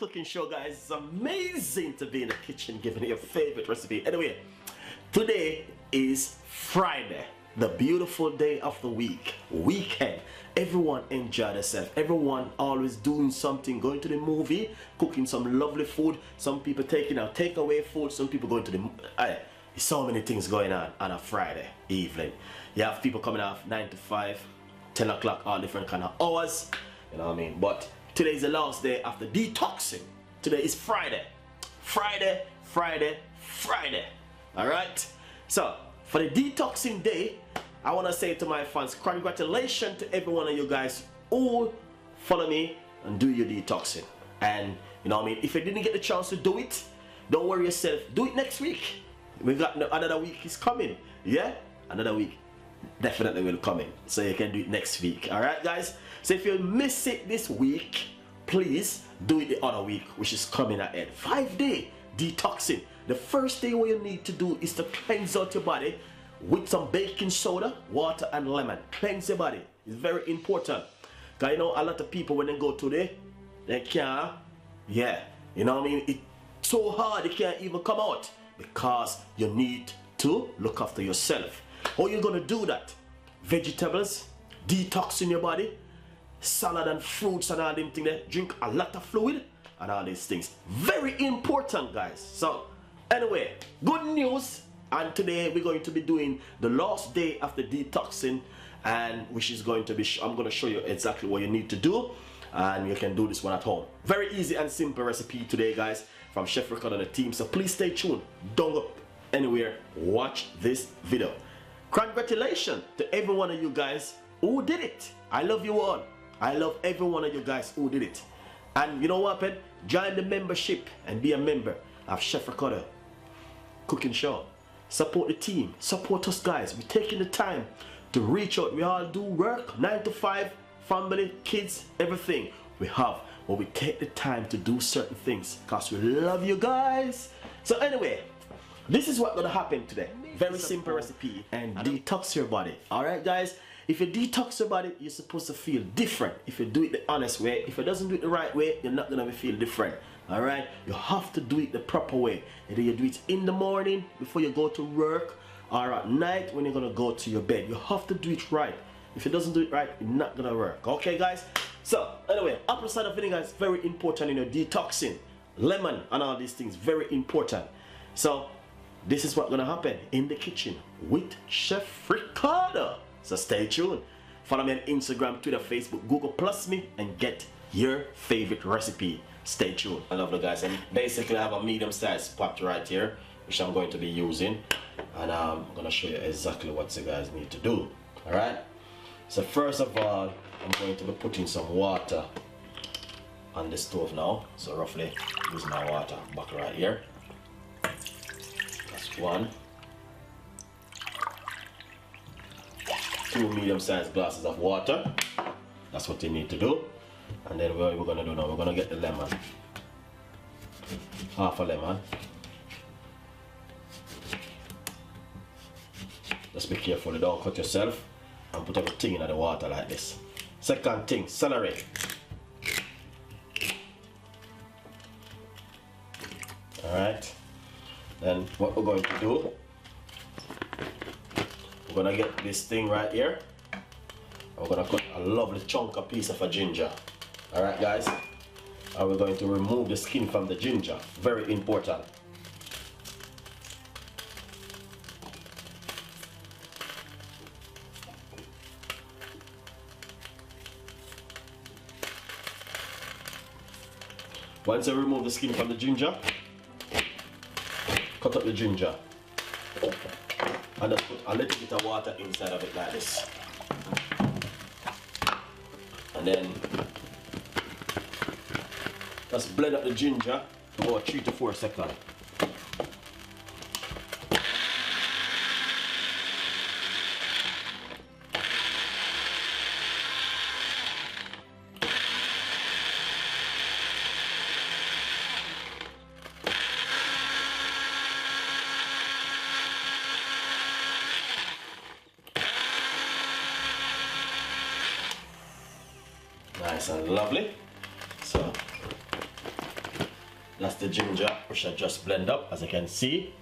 cooking show, guys. It's amazing to be in the kitchen giving you your favorite recipe. Anyway, today is Friday, the beautiful day of the weekend. Everyone enjoy themselves. Everyone always doing something, going to the movie, cooking some lovely food. Some people taking out takeaway food. Some people going to the so many things going on a Friday evening. You have people coming off 9 to 5, 10 o'clock, all different kind of hours. You know what I mean? But today is the last day after detoxing. Today is Friday. Friday. Alright? So, for the detoxing day, I want to say to my fans, congratulations to every one of you guys who follow me and do your detoxing. And, you know what I mean? If you didn't get the chance to do it, don't worry yourself. Do it next week. We got another week is coming. Yeah? Another week definitely will come in. So you can do it next week. Alright, guys? So if you miss it this week, please do it the other week, which is coming ahead. 5-day detoxing. The first thing what you need to do is to cleanse out your body with some baking soda, water, and lemon. Cleanse your body. It's very important. Because you know, a lot of people when they go today, they can't, you know what I mean? It's so hard they can't even come out because you need to look after yourself. How you gonna do that? Vegetables, detoxing your body, salad and fruits and all them things there. Drink a lot of fluid and all these things. Very important, guys. So anyway, good news. And today we're going to be doing the last day after detoxing, and which is going to be I'm going to show you exactly what you need to do, and you can do this one at home. Very easy and simple recipe today, guys, from Chef Ricardo and the team. So please stay tuned. Don't go anywhere. Watch this video. Congratulations to every one of you guys who did it. I love you all. I love every one of you guys who did it. And you know what happened? Join the membership and be a member of Chef Ricardo Cooking Show. Support the team. Support us, guys. We're taking the time to reach out. We all do work, 9 to 5, family, kids, everything we have. But we take the time to do certain things because we love you guys. So anyway, this is what's going to happen today. Very simple recipe and detox your body. Alright, guys? If you detox your body, you're supposed to feel different. If you do it the honest way, if it doesn't do it the right way, you're not going to feel different. Alright? You have to do it the proper way. Either you do it in the morning before you go to work, or at night when you're going to go to your bed. You have to do it right. If it doesn't do it right, it's not going to work. Okay, guys? So, anyway, apple cider vinegar is very important in your detoxing. Lemon and all these things, very important. So, this is what's going to happen in the kitchen with Chef Ricardo. So stay tuned. Follow me on Instagram, Twitter, Facebook, Google Plus me and get your favorite recipe. Stay tuned. I love the guys. And basically I have a medium-sized pot right here, which I'm going to be using. And I'm going to show you exactly what you guys need to do. Alright? So first of all, I'm going to be putting some water on the stove now. So roughly use my water bucket right here. That's one. 2 medium-sized glasses of water. That's what you need to do. And then what we're going to do now, we're going to get the lemon. Half a lemon. Just be careful, don't cut yourself. And put everything in the water like this. Second thing, celery. Alright. Then what we're going to do, we're gonna get this thing right here. We're gonna cut a lovely chunk of piece of a ginger. Alright, guys? And we're going to remove the skin from the ginger. Very important. Once I remove the skin from the ginger, cut up the ginger. And just put a little bit of water inside of it like this. And then just blend up the ginger for about 3 to 4 seconds. Nice and lovely. So That's the ginger, which I just blend up, as you can see.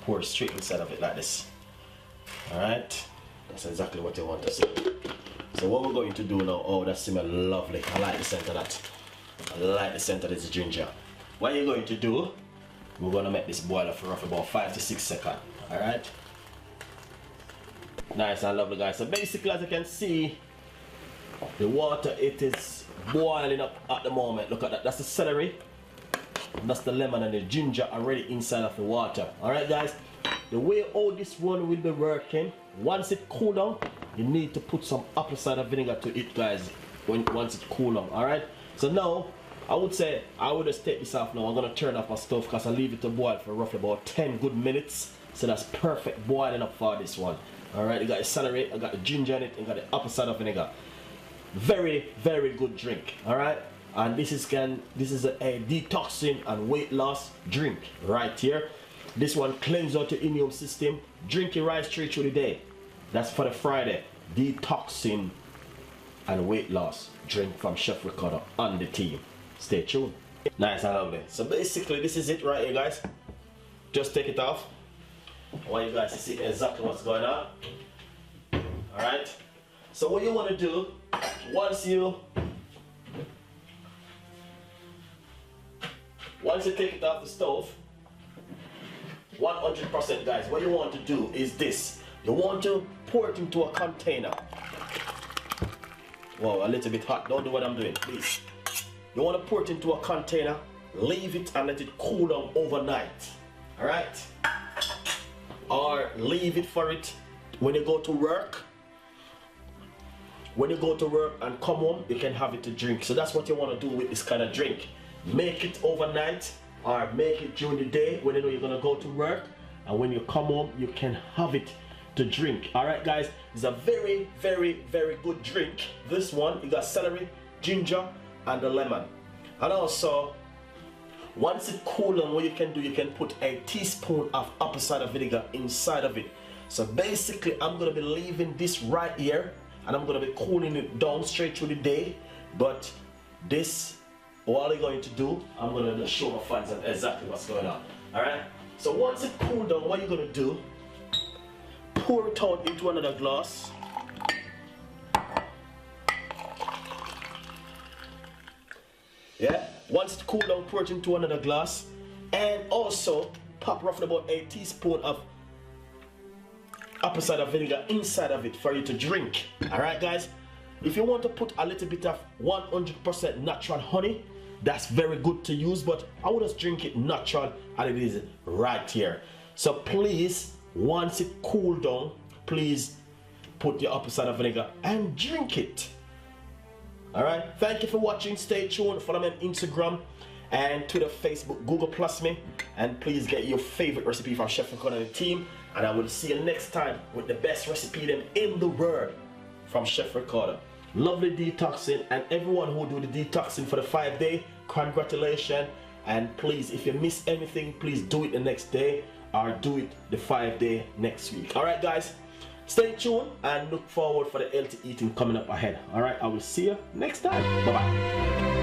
Pour straight inside of it like this. Alright, that's exactly what you want to see. So what we're going to do now, oh, that smells lovely. I like the scent of that. I like the scent of this ginger. What you're going to do, we're going to make this boil for roughly about 5 to 6 seconds. Alright, nice and lovely, guys. So basically, as you can see, the water, it is boiling up at the moment. Look at that, that's the celery, that's the lemon, and the ginger already inside of the water. Alright, guys, the way all this one will be working, once it cool down, you need to put some apple cider vinegar to it, guys, once it cool down. Alright, so now I would say I would just take this off now. I'm gonna turn off my stove because I leave it to boil for roughly about 10 good minutes. So that's perfect boiling up for this one. Alright, you got the celery, I got the ginger in it, and got the apple cider vinegar. Very, very good drink. Alright, and this is a detoxing and weight loss drink right here. This one cleanses out your immune system. Drink your rice 3 through the day. That's for the Friday. Detoxing and weight loss drink from Chef Ricardo and the team. Stay tuned. Nice and lovely. So basically this is it right here, guys. Just take it off. I want you guys to see exactly what's going on. Alright. So what you want to do, once you take it off the stove, 100%, guys, what you want to do is this. You want to pour it into a container. Whoa, a little bit hot. Don't do what I'm doing, please. You want to pour it into a container, leave it and let it cool down overnight. Alright? Or leave it for it when you go to work. When you go to work and come home, you can have it to drink. So that's what you want to do with this kind of drink. Make it overnight or make it during the day when you know you're going to go to work. And when you come home, you can have it to drink. Alright, guys, it's a very, very, very good drink. This one, you got celery, ginger, and the lemon. And also, once it cools down, what you can do, you can put a teaspoon of apple cider vinegar inside of it. So basically, I'm going to be leaving this right here, and I'm going to be cooling it down straight through the day. But this, what I'm going to do, I'm going to show my fans exactly what's going on. Alright? So once it cools down, what you're going to do, pour it out into another glass. Yeah, once it cool down, pour it into another glass, and also pop roughly about a teaspoon of apple cider vinegar inside of it for you to drink. Alright, guys, if you want to put a little bit of 100% natural honey, that's very good to use, but I would just drink it natural and it is right here. So please, once it cool down, please put your apple cider vinegar and drink it. Alright, thank you for watching. Stay tuned. Follow me on Instagram and Twitter, Facebook, Google Plus me, and please get your favorite recipe from Chef Ricardo and the team, and I will see you next time with the best recipe them in the world from Chef Ricardo. Lovely detoxing, and everyone who do the detoxing for the 5-day, congratulations. And please, if you miss anything, please do it the next day or do it the 5-day next week. Alright, guys, stay tuned and look forward for the healthy eating coming up ahead. Alright, I will see you next time. Bye bye.